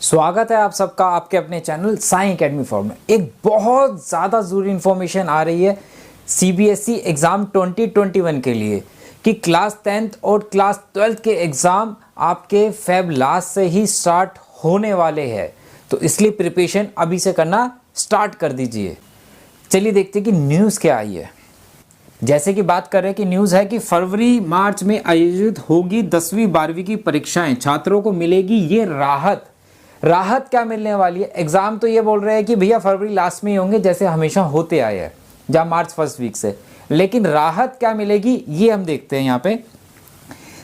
स्वागत है आप सबका आपके अपने चैनल साई एकेडमी फॉर में। एक बहुत ज़्यादा ज़रूरी इन्फॉर्मेशन आ रही है सीबीएसई एग्ज़ाम 2021 के लिए कि क्लास 10th और क्लास 12th के एग्ज़ाम आपके फेब लास्ट से ही स्टार्ट होने वाले हैं, तो इसलिए प्रिपरेशन अभी से करना स्टार्ट कर दीजिए। चलिए देखते हैं कि न्यूज़ क्या आई है। जैसे कि बात कर रहे हैं कि न्यूज़ है कि फरवरी मार्च में आयोजित होगी 10वीं 12वीं की परीक्षाएं, छात्रों को मिलेगी ये राहत क्या मिलने वाली है। एग्जाम तो ये बोल रहे हैं कि भैया फरवरी लास्ट में ही होंगे जैसे हमेशा होते आए हैं या मार्च फर्स्ट वीक से, लेकिन राहत क्या मिलेगी ये हम देखते हैं। यहाँ पे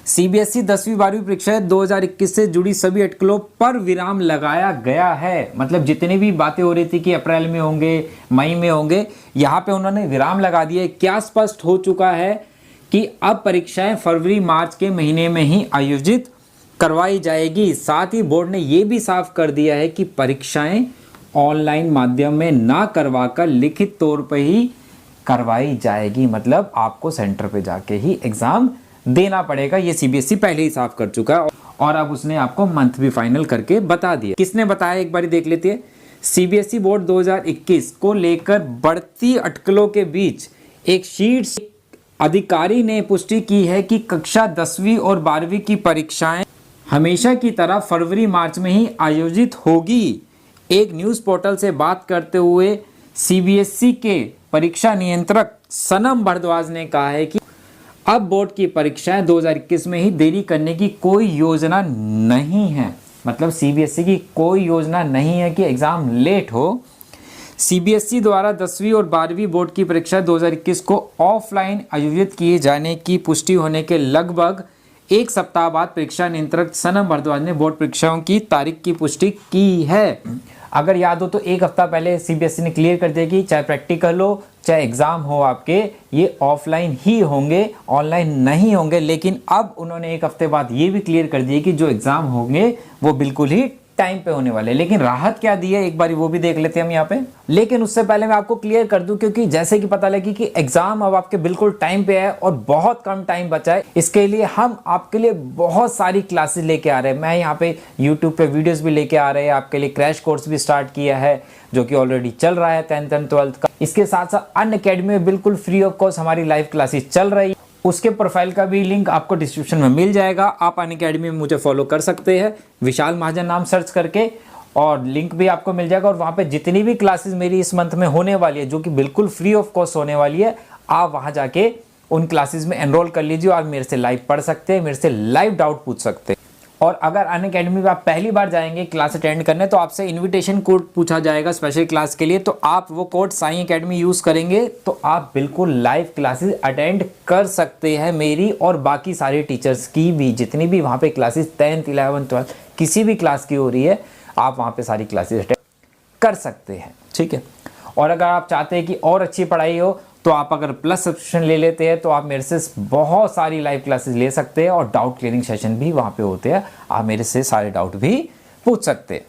सीबीएसई 10वीं 12वीं परीक्षाएं 2021 से जुड़ी सभी अटकलों पर विराम लगाया गया है। मतलब जितनी भी बातें हो रही थी कि अप्रैल में होंगे, मई में होंगे, यहाँ पे उन्होंने विराम लगा दिया। क्या स्पष्ट हो चुका है कि अब परीक्षाएं फरवरी मार्च के महीने में ही आयोजित करवाई जाएगी। साथ ही बोर्ड ने यह भी साफ कर दिया है कि परीक्षाएं ऑनलाइन माध्यम में ना करवाकर लिखित तौर पर ही करवाई जाएगी। मतलब आपको सेंटर पे जाके ही एग्जाम देना पड़ेगा। ये सीबीएसई पहले ही साफ कर चुका है और अब उसने आपको मंथ भी फाइनल करके बता दिया। किसने बताया एक बार देख लेते हैं। सीबीएसई बोर्ड 2021 को लेकर बढ़ती अटकलों के बीच एक शीर्ष अधिकारी ने पुष्टि की है कि कक्षा 10वीं और 12वीं की परीक्षाएं हमेशा की तरह फरवरी मार्च में ही आयोजित होगी। एक न्यूज़ पोर्टल से बात करते हुए सीबीएसई के परीक्षा नियंत्रक सनम भारद्वाज ने कहा है कि अब बोर्ड की परीक्षाएं 2021 में ही देरी करने की कोई योजना नहीं है। मतलब सीबीएसई की कोई योजना नहीं है कि एग्ज़ाम लेट हो। सीबीएसई द्वारा 10वीं और 12वीं बोर्ड की परीक्षा 2021 को ऑफलाइन आयोजित किए जाने की पुष्टि होने के लगभग एक सप्ताह बाद परीक्षा नियंत्रक सनम भारद्वाज ने बोर्ड परीक्षाओं की तारीख की पुष्टि की है। अगर याद हो तो एक हफ्ता पहले सीबीएसई ने क्लियर कर दिया कि चाहे प्रैक्टिकल हो चाहे एग्जाम हो आपके, ये ऑफलाइन ही होंगे, ऑनलाइन नहीं होंगे। लेकिन अब उन्होंने एक हफ्ते बाद ये भी क्लियर कर दिया कि जो एग्जाम होंगे वो बिल्कुल ही टाइम पे होने वाले। लेकिन राहत क्या दी है एक बार वो भी देख लेते हैं हम यहाँ पे। लेकिन उससे पहले मैं आपको क्लियर कर दूं, क्योंकि जैसे कि पता लगी कि एग्जाम अब आपके बिल्कुल टाइम पे है और बहुत कम टाइम बचा है, इसके लिए हम आपके लिए बहुत सारी क्लासेस लेके आ रहे हैं। मैं यहाँ पे यूट्यूब पे वीडियोस भी लेके आ रहे हैं आपके लिए। क्रैश कोर्स भी स्टार्ट किया है जो कि ऑलरेडी चल रहा है 10th एंड 12th का। इसके साथ साथ अनअकैडमी में बिल्कुल फ्री ऑफ कॉस्ट हमारी लाइव क्लासेस चल रही है। उसके प्रोफाइल का भी लिंक आपको डिस्क्रिप्शन में मिल जाएगा। आप अनअकैडमी में मुझे फॉलो कर सकते हैं, विशाल महाजन नाम सर्च करके, और लिंक भी आपको मिल जाएगा। और वहाँ पे जितनी भी क्लासेस मेरी इस मंथ में होने वाली है जो कि बिल्कुल फ्री ऑफ कॉस्ट होने वाली है, आप वहाँ जाके उन क्लासेस में एनरोल कर लीजिए और मेरे से लाइव पढ़ सकते हैं, मेरे से लाइव डाउट पूछ सकते हैं। और अगर अनअकैडमी में आप पहली बार जाएंगे क्लास अटेंड करने तो आपसे इनविटेशन कोड पूछा जाएगा स्पेशल क्लास के लिए, तो आप वो कोड साई एकेडमी यूज़ करेंगे तो आप बिल्कुल लाइव क्लासेस अटेंड कर सकते हैं, मेरी और बाकी सारे टीचर्स की भी। जितनी भी वहाँ पे क्लासेस 10th 11th 12th किसी भी क्लास की हो रही है, आप वहाँ पे सारी क्लासेस अटेंड कर सकते हैं, ठीक है। और अगर आप चाहते हैं कि और अच्छी पढ़ाई हो तो आप अगर प्लस सब्सक्रिप्शन ले लेते हैं तो आप मेरे से बहुत सारी लाइव क्लासेस ले सकते हैं और डाउट क्लियरिंग सेशन भी वहाँ पे होते हैं। आप मेरे से सारे डाउट भी पूछ सकते हैं।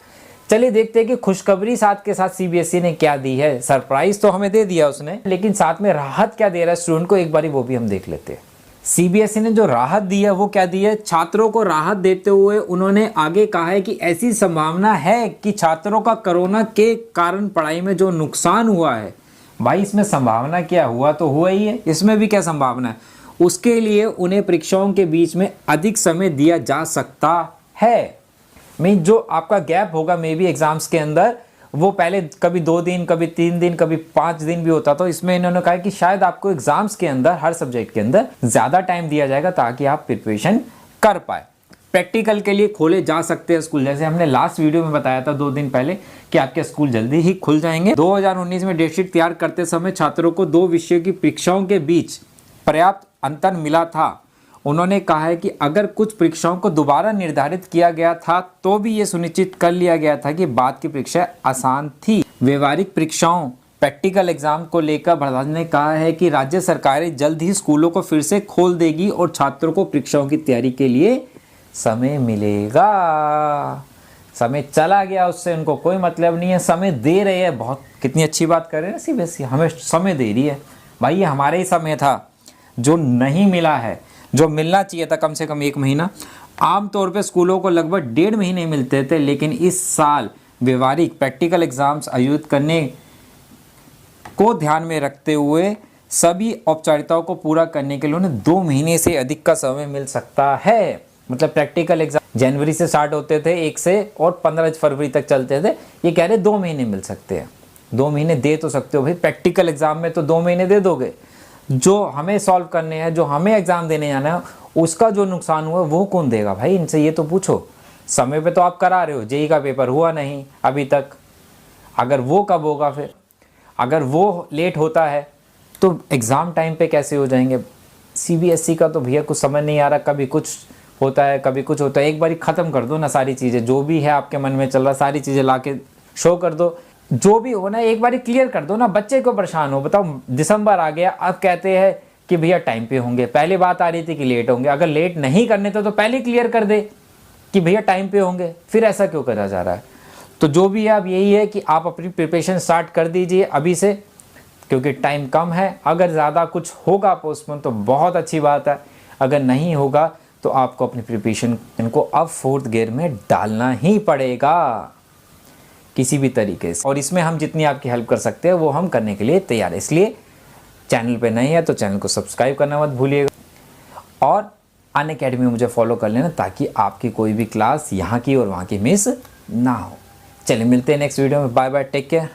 चलिए देखते हैं कि खुशखबरी साथ के साथ सीबीएसई ने क्या दी है। सरप्राइज तो हमें दे दिया उसने, लेकिन साथ में राहत क्या दे रहा है स्टूडेंट को, एक बारी वो भी हम देख लेते हैं। सीबीएसई ने जो राहत दी है वो क्या दी है। छात्रों को राहत देते हुए उन्होंने आगे कहा है कि ऐसी संभावना है कि छात्रों का कोरोना के कारण पढ़ाई में जो नुकसान हुआ है, भाई इसमें संभावना क्या, हुआ तो हुआ ही है, इसमें भी क्या संभावना है, उसके लिए उन्हें परीक्षाओं के बीच में अधिक समय दिया जा सकता है। मीन जो आपका गैप होगा मे बी एग्जाम्स के अंदर, वो पहले कभी 2 दिन, कभी 3 दिन, कभी 5 दिन भी होता, तो इसमें इन्होंने कहा कि शायद आपको एग्जाम्स के अंदर हर सब्जेक्ट के अंदर ज़्यादा टाइम दिया जाएगा ताकि आप प्रिपरेशन कर पाए। प्रैक्टिकल के लिए खोले जा सकते हैं स्कूल, जैसे हमने लास्ट वीडियो में बताया था 2 दिन पहले कि आपके स्कूल जल्दी ही खुल जाएंगे। 2019 में डेटशीट तैयार करते समय छात्रों को 2 विषयों की परीक्षाओं के बीच पर्याप्त अंतर मिला था। उन्होंने कहा है कि अगर कुछ परीक्षाओं को दोबारा निर्धारित किया गया था तो भी ये सुनिश्चित कर लिया गया था कि बाद की परीक्षा आसान थी। व्यवहारिक परीक्षाओं प्रैक्टिकल एग्जाम को लेकर भारद्वाज ने कहा है कि राज्य सरकारें जल्द ही स्कूलों को फिर से खोल देगी और छात्रों को परीक्षाओं की तैयारी के लिए समय मिलेगा। समय चला गया उससे उनको कोई मतलब नहीं है, समय दे रहे हैं। बहुत कितनी अच्छी बात कर रहे हैं ना सीबीएसई, हमें समय दे रही है। भाई ये हमारे ही समय था जो नहीं मिला है, जो मिलना चाहिए था कम से कम 1 महीना। आमतौर पे स्कूलों को लगभग 1.5 महीने मिलते थे, लेकिन इस साल व्यवहारिक प्रैक्टिकल एग्जाम्स आयोजित करने को ध्यान में रखते हुए सभी औपचारिकताओं को पूरा करने के लिए उन्हें 2 महीने से अधिक का समय मिल सकता है। मतलब प्रैक्टिकल एग्जाम जनवरी से स्टार्ट होते थे 1 से और 15 फरवरी तक चलते थे, ये कह रहे 2 महीने मिल सकते हैं। 2 महीने दे तो सकते हो भाई, प्रैक्टिकल एग्जाम में तो 2 महीने दे दोगे। जो हमें सॉल्व करने हैं, जो हमें एग्जाम देने जाना है, उसका जो नुकसान हुआ वो कौन देगा भाई? इनसे ये तो पूछो। समय पे तो आप करा रहे हो, जेईई का पेपर हुआ नहीं अभी तक, अगर वो कब होगा? फिर अगर वो लेट होता है तो एग्ज़ाम टाइम पे कैसे हो जाएंगे? सीबीएसई का तो भैया कुछ समझ नहीं आ रहा, कभी कुछ होता है कभी कुछ होता है। एक बार ख़त्म कर दो ना सारी चीज़ें, जो भी है आपके मन में चल रहा सारी चीज़ें ला के शो कर दो, जो भी होना है एक बार क्लियर कर दो ना। बच्चे को परेशान हो, बताओ दिसंबर आ गया, अब कहते हैं कि भैया टाइम पे होंगे। पहले बात आ रही थी कि लेट होंगे, अगर लेट नहीं करने थे तो पहले क्लियर कर दे कि भैया टाइम पे होंगे, फिर ऐसा क्यों करा जा रहा है? तो जो भी है अब यही है कि आप अपनी प्रिपरेशन स्टार्ट कर दीजिए अभी से, क्योंकि टाइम कम है। अगर ज़्यादा कुछ होगा पोस्टपोन तो बहुत अच्छी बात है, अगर नहीं होगा तो आपको अपनी प्रिपरेशन इनको अब 4th गियर में डालना ही पड़ेगा किसी भी तरीके से। और इसमें हम जितनी आपकी हेल्प कर सकते हैं वो हम करने के लिए तैयार है। इसलिए चैनल पे नहीं है तो चैनल को सब्सक्राइब करना मत भूलिएगा और अनअकैडमी में मुझे फॉलो कर लेना, ताकि आपकी कोई भी क्लास यहाँ की और वहाँ की मिस ना हो। चलिए मिलते हैं नेक्स्ट वीडियो में। Bye bye, take care.